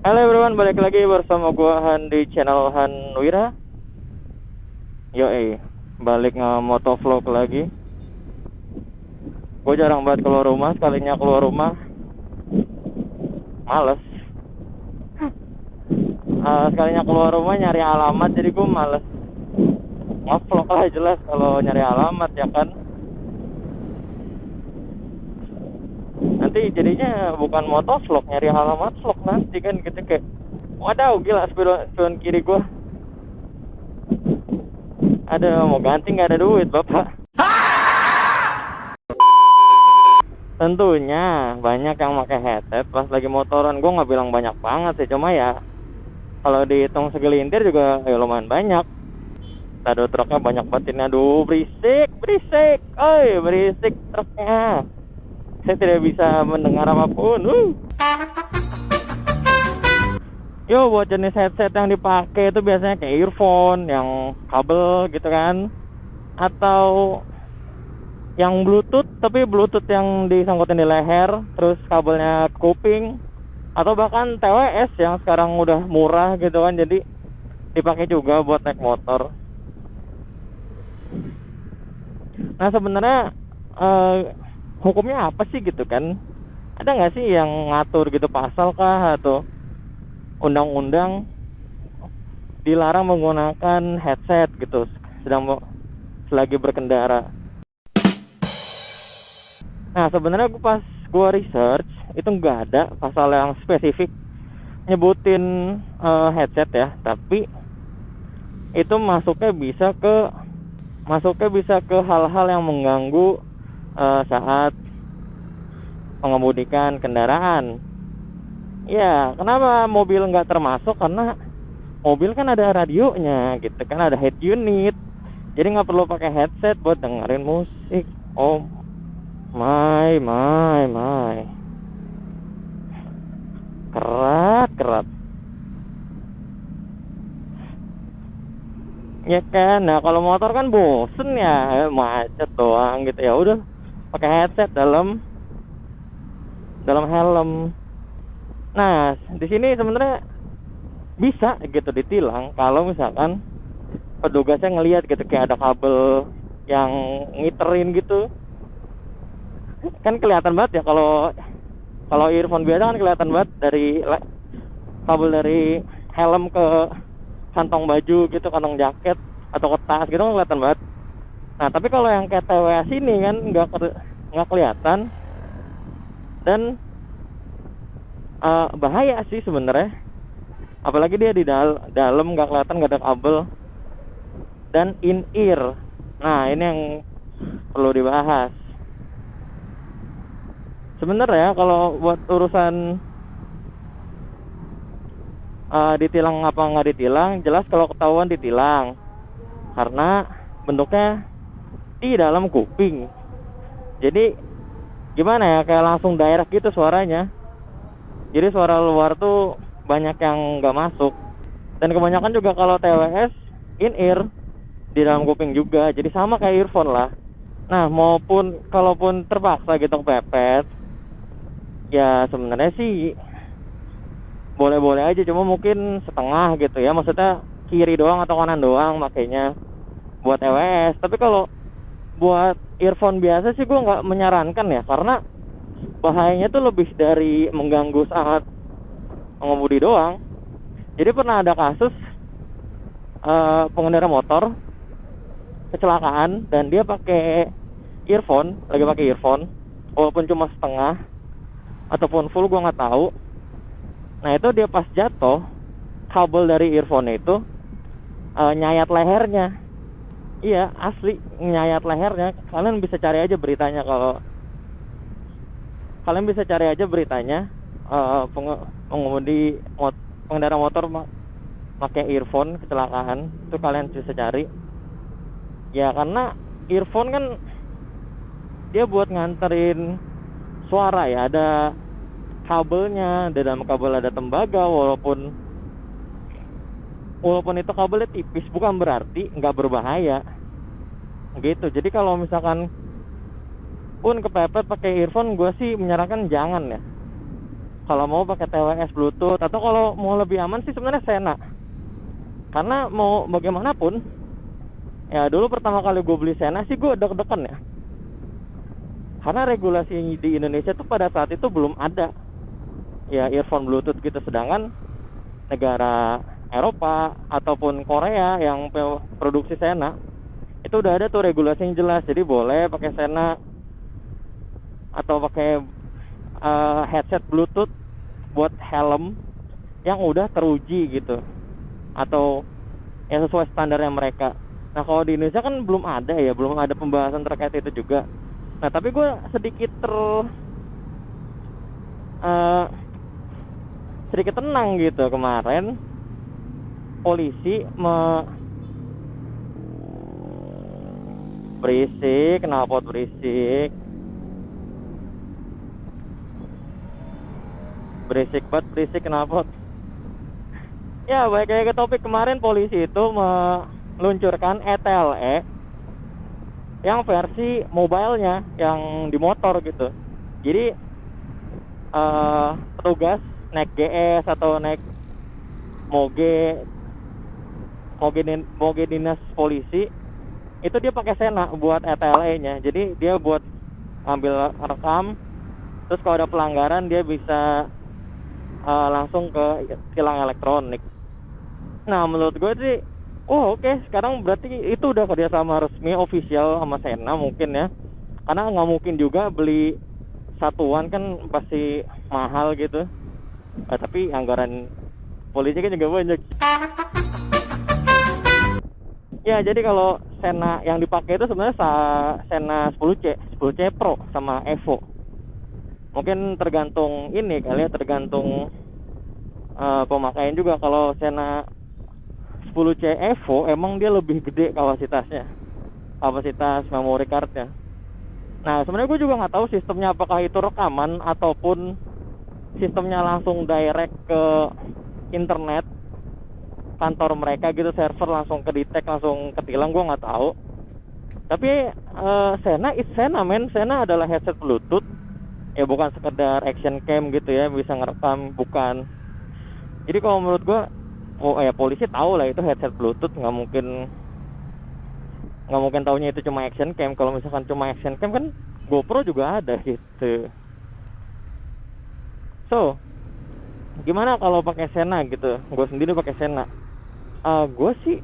Halo everyone, balik lagi bersama gua Han di channel Han Wira. Balik nge-motovlog lagi. Gue jarang banget keluar rumah, sekalinya keluar rumah males. Sekalinya keluar rumah nyari alamat, jadi gue males nge-vlog lah. Jelas kalau nyari alamat ya kan. Nanti jadinya bukan motovlog, nyari alamat vlog nanti kan gitu kayak. Waduh, gila spion kiri gue. Ada mau ganti nggak ada duit bapak. Tentunya banyak yang pakai headset pas lagi motoran. Gue nggak bilang banyak banget sih, cuma ya kalau dihitung segelintir juga ya lumayan banyak. Tado truknya banyak banget ini. Aduh, berisik, berisik truknya. Saya tidak bisa mendengar apapun. Yo, buat jenis headset yang dipakai itu biasanya kayak earphone yang kabel gitu kan, atau yang Bluetooth, tapi Bluetooth yang disangkutin di leher, terus kabelnya ke kuping, atau bahkan TWS yang sekarang udah murah gitu kan, jadi dipakai juga buat naik motor. Nah sebenarnya hukumnya apa sih gitu kan? Ada nggak sih yang ngatur gitu, pasal kah atau undang-undang dilarang menggunakan headset gitu selagi berkendara? Nah sebenarnya pas gue research itu nggak ada pasal yang spesifik nyebutin headset ya, tapi itu masuknya bisa ke hal-hal yang mengganggu saat mengemudikan kendaraan. Ya, kenapa mobil nggak termasuk? Karena mobil kan ada radionya gitu kan, ada head unit, jadi nggak perlu pakai headset buat dengerin musik. Oh my kerat ya kan. Nah kalau motor kan bosen ya, macet doang gitu, ya udah pakai headset dalam helm. Nah di sini sebenarnya bisa gitu ditilang kalau misalkan petugasnya ngelihat gitu kayak ada kabel yang ngiterin gitu. Kan kelihatan banget ya, kalau earphone biasa kan kelihatan banget dari kabel dari helm ke kantong baju gitu, kantong jaket atau ke tas gitu kan kelihatan banget. Nah tapi kalau yang kayak TWS ini kan nggak kelihatan, dan bahaya sih sebenarnya. Apalagi dia di dalam nggak kelihatan, nggak ada kabel, dan in ear. Nah ini yang perlu dibahas sebenarnya. Kalau buat urusan ditilang apa nggak ditilang, jelas kalau ketahuan ditilang karena bentuknya di dalam kuping. Jadi gimana ya, kayak langsung direct gitu suaranya. Jadi suara luar tuh banyak yang nggak masuk, dan kebanyakan juga kalau TWS in ear, di dalam kuping juga, jadi sama kayak earphone lah. Nah kalaupun terpaksa gitu kepepet, ya sebenarnya sih boleh-boleh aja, cuma mungkin setengah gitu ya, maksudnya kiri doang atau kanan doang makanya buat TWS. Tapi kalau buat earphone biasa sih gue nggak menyarankan ya, karena bahayanya tuh lebih dari mengganggu saat mengemudi doang. Jadi pernah ada kasus pengendara motor kecelakaan dan dia pakai lagi pakai earphone, walaupun cuma setengah ataupun full gue nggak tahu. Nah itu dia pas jatuh, kabel dari earphone itu nyayat lehernya. Iya asli nyayat lehernya. Kalian bisa cari aja beritanya pengemudi pengendara motor pakai earphone kecelakaan, itu kalian bisa cari ya. Karena earphone kan dia buat nganterin suara ya, ada kabelnya, di dalam kabel ada tembaga. Walaupun itu kabelnya tipis, bukan berarti nggak berbahaya gitu. Jadi kalau misalkan pun kepepet pakai earphone, gue sih menyarankan jangan ya. Kalau mau pakai TWS Bluetooth, atau kalau mau lebih aman sih sebenarnya Sena. Karena mau bagaimanapun, ya dulu pertama kali gue beli Sena sih gue deg-degan ya. Karena regulasi di Indonesia tuh pada saat itu belum ada ya earphone Bluetooth gitu. Sedangkan negara Eropa ataupun Korea yang produksi Sena itu udah ada tuh regulasi yang jelas. Jadi boleh pakai Sena atau pakai headset Bluetooth buat helm yang udah teruji gitu, atau yang sesuai standarnya mereka. Nah kalau di Indonesia kan belum ada ya, belum ada pembahasan terkait itu juga. Nah tapi gue sedikit sedikit tenang gitu kemarin polisi berisik, knalpot berisik knalpot. Ya baik kayak ke topik kemarin, polisi itu meluncurkan ETLE yang versi mobilenya yang di motor gitu. Jadi petugas naik GS atau naik moge dinas polisi itu dia pakai Sena buat ETLE-nya. Jadi dia buat ambil rekam, terus kalau ada pelanggaran dia bisa langsung ke tilang elektronik. Nah menurut gue sih, oke, sekarang berarti itu udah kerjasama resmi official sama Sena mungkin ya. Karena nggak mungkin juga beli satuan, kan pasti mahal gitu. Tapi anggaran polisi kan juga banyak. Ya jadi kalau Sena yang dipakai itu sebenarnya Sena 10C Pro sama Evo. Mungkin tergantung ini kali ya, tergantung pemakaian juga. Kalau Sena 10C Evo emang dia lebih gede kapasitas memory cardnya. Nah sebenarnya gue juga nggak tahu sistemnya apakah itu rekaman ataupun sistemnya langsung direct ke internet kantor mereka gitu, server langsung ke detect, langsung ketilang, gue nggak tahu. Tapi Sena adalah headset Bluetooth ya, bukan sekedar action cam gitu ya, bisa ngerekam, bukan. Jadi kalau menurut gue, polisi tahu lah itu headset Bluetooth, nggak mungkin taunya itu cuma action cam. Kalau misalkan cuma action cam kan GoPro juga ada gitu. So gimana kalau pakai Sena gitu? Gue sendiri pakai Sena, gue sih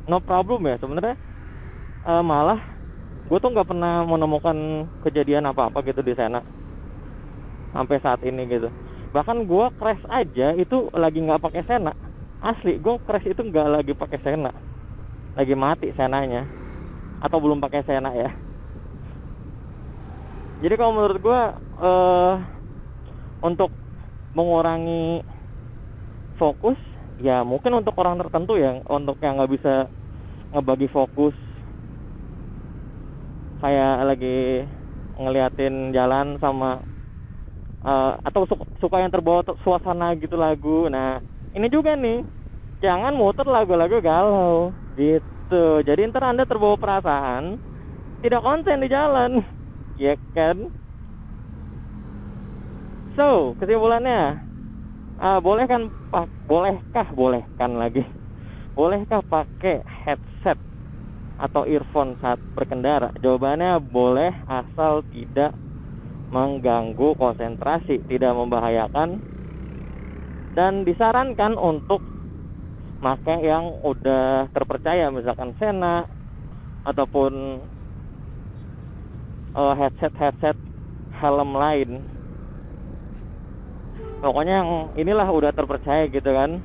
no problem ya sebenarnya. Malah gue tuh nggak pernah menemukan kejadian apa-apa gitu di Sena sampai saat ini gitu. Bahkan gue crash aja itu lagi nggak pakai Sena. Asli, gue crash itu nggak lagi pakai Sena, lagi mati Senanya, atau belum pakai Sena ya. Jadi kalau menurut gue untuk mengurangi fokus ya, mungkin untuk orang tertentu ya, untuk yang nggak bisa ngebagi fokus, kayak lagi ngeliatin jalan sama atau suka yang terbawa suasana gitu lagu. Nah ini juga nih, jangan muter lagu-lagu galau gitu. Jadi ntar Anda terbawa perasaan, tidak konsen di jalan, ya kan? So kesimpulannya, bolehkah pakai headset atau earphone saat berkendara? Jawabannya boleh, asal tidak mengganggu konsentrasi, tidak membahayakan, dan disarankan untuk pakai yang udah terpercaya, misalkan Sena ataupun headset helm lain. Pokoknya yang inilah udah terpercaya gitu kan.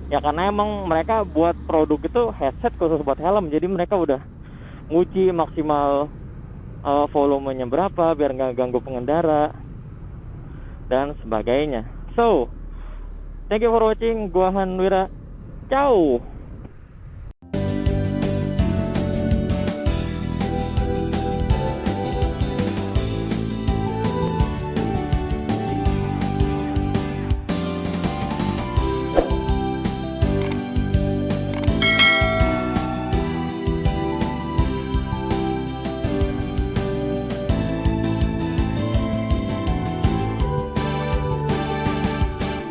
Ya karena emang mereka buat produk itu headset khusus buat helm, jadi mereka udah nguji maksimal volumenya berapa biar nggak ganggu pengendara dan sebagainya. So thank you for watching. Gua Hanwira, ciao.